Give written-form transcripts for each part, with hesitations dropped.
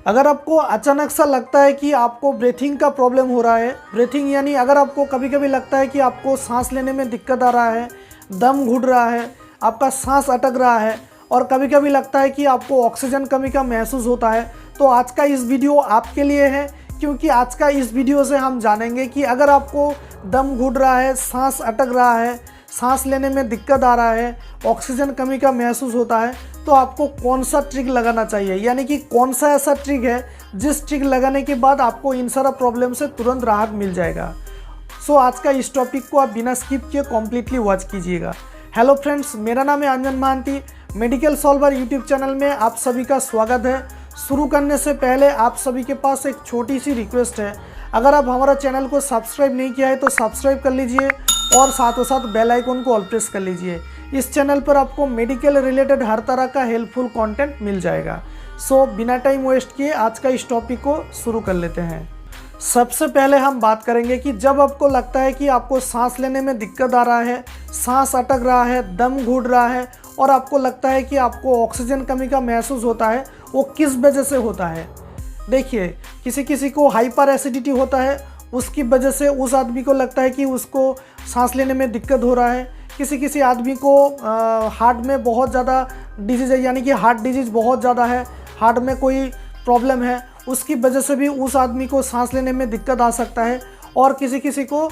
अगर आपको अचानक सा लगता है कि आपको ब्रीथिंग का प्रॉब्लम हो रहा है, ब्रीथिंग यानी अगर आपको कभी कभी लगता है कि आपको सांस लेने में दिक्कत आ रहा है, दम घुट रहा है, आपका सांस अटक रहा है और कभी कभी लगता है कि आपको ऑक्सीजन कमी का महसूस होता है, तो आज का इस वीडियो आपके लिए है। क्योंकि आज का इस वीडियो से हम जानेंगे कि अगर आपको दम घुट रहा है, सांस अटक रहा है, सांस लेने में दिक्कत आ रहा है, ऑक्सीजन कमी का महसूस होता है, तो आपको कौन सा ट्रिक लगाना चाहिए, यानी कि कौन सा ऐसा ट्रिक है जिस ट्रिक लगाने के बाद आपको इन सारा प्रॉब्लम से तुरंत राहत मिल जाएगा। सो आज का इस टॉपिक को आप बिना स्किप किए कम्प्लीटली वॉच कीजिएगा। हेलो फ्रेंड्स, मेरा नाम है Anjan Mohanty. Medical solver YouTube channel में आप सभी का स्वागत है। शुरू करने से पहले आप सभी के पास एक छोटी सी रिक्वेस्ट है, अगर आप हमारा चैनल को सब्सक्राइब नहीं किया है तो सब्सक्राइब कर लीजिए और साथों साथ बेल आइकन को ऑल प्रेस कर लीजिए। इस चैनल पर आपको मेडिकल रिलेटेड हर तरह का हेल्पफुल कंटेंट मिल जाएगा। सो बिना टाइम वेस्ट किए आज का इस टॉपिक को शुरू कर लेते हैं। सबसे पहले हम बात करेंगे कि जब आपको लगता है कि आपको सांस लेने में दिक्कत आ रहा है, सांस अटक रहा है, दम घुट रहा है और आपको लगता है कि आपको ऑक्सीजन कमी का महसूस होता है, वो किस वजह से होता है। देखिए, किसी किसी को हाइपर एसिडिटी होता है, उसकी वजह से उस आदमी को लगता है कि उसको सांस लेने में दिक्कत हो रहा है। किसी किसी आदमी को हार्ट में बहुत ज़्यादा डिजीज़ है, यानी कि हार्ट डिजीज़ बहुत ज़्यादा है, हार्ट में कोई प्रॉब्लम है, उसकी वजह से भी उस आदमी को सांस लेने में दिक्कत आ सकता है। और किसी किसी को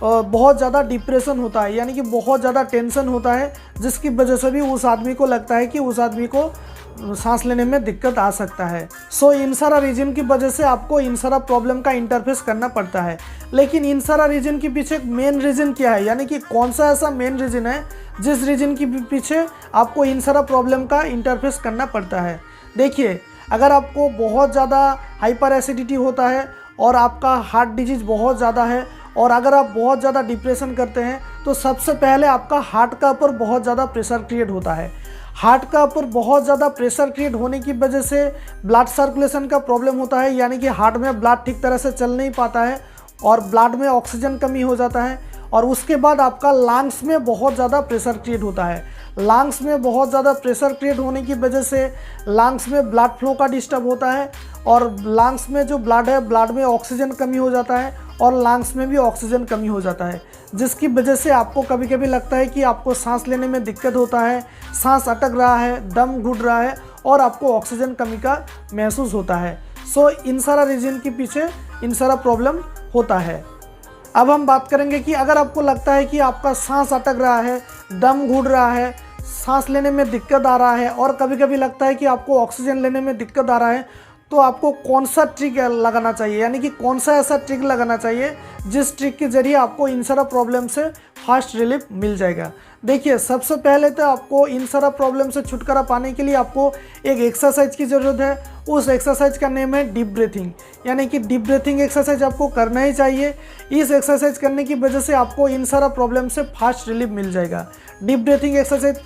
बहुत ज़्यादा डिप्रेशन होता है, यानी कि बहुत ज़्यादा टेंशन होता है, जिसकी वजह से भी उस आदमी को लगता है कि उस आदमी को सांस लेने में दिक्कत आ सकता है। सो इन सारा रीजन की वजह से आपको इन सारा प्रॉब्लम का इंटरफेस करना पड़ता है। लेकिन इन सारा रीजन के पीछे मेन रीज़न क्या है, यानी कि कौन सा ऐसा मेन रीज़न है जिस रीजन के पीछे आपको इन सारा प्रॉब्लम का इंटरफेस करना पड़ता है। देखिए, अगर आपको बहुत ज़्यादा हाइपर एसिडिटी होता है और आपका हार्ट डिजीज़ बहुत ज़्यादा है और अगर आप बहुत ज़्यादा डिप्रेशन करते हैं, तो सबसे पहले आपका हार्ट का ऊपर बहुत ज़्यादा प्रेशर क्रिएट होता है। हार्ट का ऊपर बहुत ज़्यादा प्रेशर क्रिएट होने की वजह से ब्लड सर्कुलेशन का प्रॉब्लम होता है, यानी कि हार्ट में ब्लड ठीक तरह से चल नहीं पाता है और ब्लड में ऑक्सीजन कमी हो जाता है। और उसके बाद आपका लंग्स में बहुत ज़्यादा प्रेशर क्रिएट होता है। लंग्स में बहुत ज़्यादा प्रेशर क्रिएट होने की वजह से लंग्स में ब्लड फ्लो का डिस्टर्ब होता है और लंग्स में जो ब्लड है, ब्लड में ऑक्सीजन कमी हो जाता है और लंग्स में भी ऑक्सीजन कमी हो जाता है, जिसकी वजह से आपको कभी कभी लगता है कि आपको सांस लेने में दिक्कत होता है, सांस अटक रहा है, दम घुट रहा है और आपको ऑक्सीजन कमी का महसूस होता है। सो इन सारा रीजन के पीछे इन सारा प्रॉब्लम होता है। अब हम बात करेंगे कि अगर आपको लगता है कि आपका सांस अटक रहा है, दम घुट रहा है, सांस लेने में दिक्कत आ रहा है और कभी कभी लगता है कि आपको ऑक्सीजन लेने में दिक्कत आ रहा है, तो आपको कौन सा ट्रिक लगाना चाहिए, यानी कि कौन सा ऐसा ट्रिक लगाना चाहिए जिस ट्रिक के ज़रिए आपको इन सारा प्रॉब्लम से फास्ट रिलीफ मिल जाएगा। देखिए, सबसे पहले तो आपको इन सारा प्रॉब्लम से छुटकारा पाने के लिए आपको एक एक्सरसाइज की ज़रूरत है। उस एक्सरसाइज का नेम है डीप ब्रीथिंग, यानी कि डीप ब्रीथिंग एक्सरसाइज आपको करना ही चाहिए। इस एक्सरसाइज करने की वजह से आपको इन सारा प्रॉब्लम से फास्ट रिलीफ मिल जाएगा। डीप ब्रीथिंग एक्सरसाइज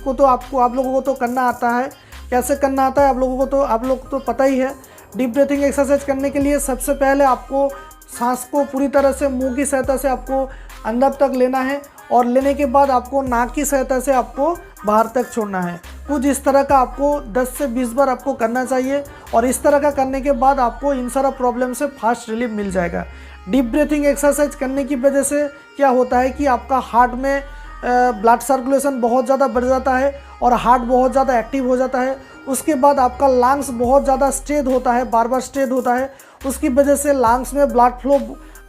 को तो आप लोगों को तो करना आता है। कैसे करना आता है आप लोग तो पता ही है। डीप ब्रीथिंग एक्सरसाइज करने के लिए सबसे पहले आपको सांस को पूरी तरह से मुंह की सहायता से आपको अंदर तक लेना है और लेने के बाद आपको नाक की सहायता से आपको बाहर तक छोड़ना है। कुछ इस तरह का आपको 10 से 20 बार आपको करना चाहिए और इस तरह का करने के बाद आपको इन सारा प्रॉब्लम से फास्ट रिलीफ मिल जाएगा। डीप ब्रीथिंग एक्सरसाइज करने की वजह से क्या होता है कि आपका हार्ट में ब्लड सर्कुलेशन बहुत ज़्यादा बढ़ जाता है और हार्ट बहुत ज़्यादा एक्टिव हो जाता है। उसके बाद आपका लंग्स बहुत ज़्यादा स्ट्रेच होता है, बार बार स्ट्रेच होता है, उसकी वजह से लंग्स में ब्लड फ्लो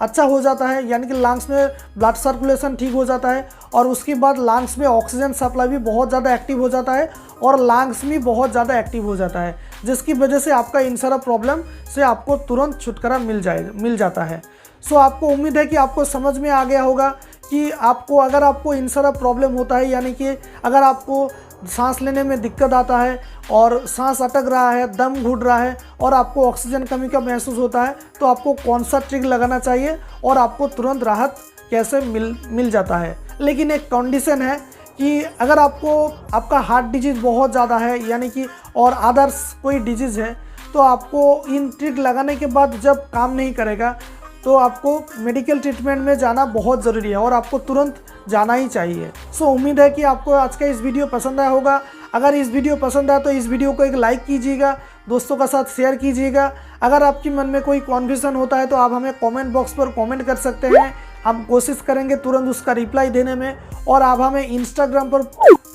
अच्छा हो जाता है, यानी कि लंग्स में ब्लड सर्कुलेशन ठीक हो जाता है और उसके बाद लंग्स में ऑक्सीजन सप्लाई भी बहुत ज़्यादा एक्टिव हो जाता है और लंग्स भी बहुत ज़्यादा एक्टिव हो जाता है, जिसकी वजह से आपका इन सारा प्रॉब्लम से आपको तुरंत छुटकारा मिल जाता है। सो आपको उम्मीद है कि आपको समझ में आ गया होगा कि अगर आपको इन सारा प्रॉब्लम होता है, यानी कि अगर आपको सांस लेने में दिक्कत आता है और सांस अटक रहा है, दम घुट रहा है और आपको ऑक्सीजन कमी का महसूस होता है, तो आपको कौन सा ट्रिक लगाना चाहिए और आपको तुरंत राहत कैसे मिल जाता है। लेकिन एक कंडीशन है कि अगर आपका हार्ट डिजीज़ बहुत ज़्यादा है, यानी कि और अदर्स कोई डिजीज़ है, तो आपको इन ट्रिक लगाने के बाद जब काम नहीं करेगा तो आपको मेडिकल ट्रीटमेंट में जाना बहुत ज़रूरी है और आपको तुरंत जाना ही चाहिए। सो उम्मीद है कि आपको आज का इस वीडियो पसंद आया होगा। अगर इस वीडियो पसंद आया तो इस वीडियो को एक लाइक कीजिएगा, दोस्तों का साथ शेयर कीजिएगा। अगर आपकी मन में कोई कन्फ्यूजन होता है तो आप हमें कमेंट बॉक्स पर कमेंट कर सकते हैं, हम कोशिश करेंगे तुरंत उसका रिप्लाई देने में। और आप हमें इंस्टाग्राम पर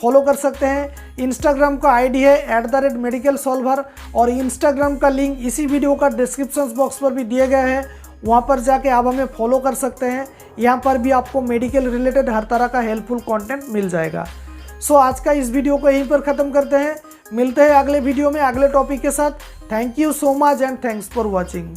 फॉलो कर सकते हैं। इंस्टाग्राम का आईडी है @medicalsolver और इंस्टाग्राम का लिंक इसी वीडियो का डिस्क्रिप्शन बॉक्स पर भी दिया गया है, वहाँ पर जाके आप हमें फॉलो कर सकते हैं। यहाँ पर भी आपको मेडिकल रिलेटेड हर तरह का हेल्पफुल कंटेंट मिल जाएगा। सो आज का इस वीडियो को यहीं पर ख़त्म करते हैं, मिलते हैं अगले वीडियो में अगले टॉपिक के साथ। Thank you so much and thanks for watching.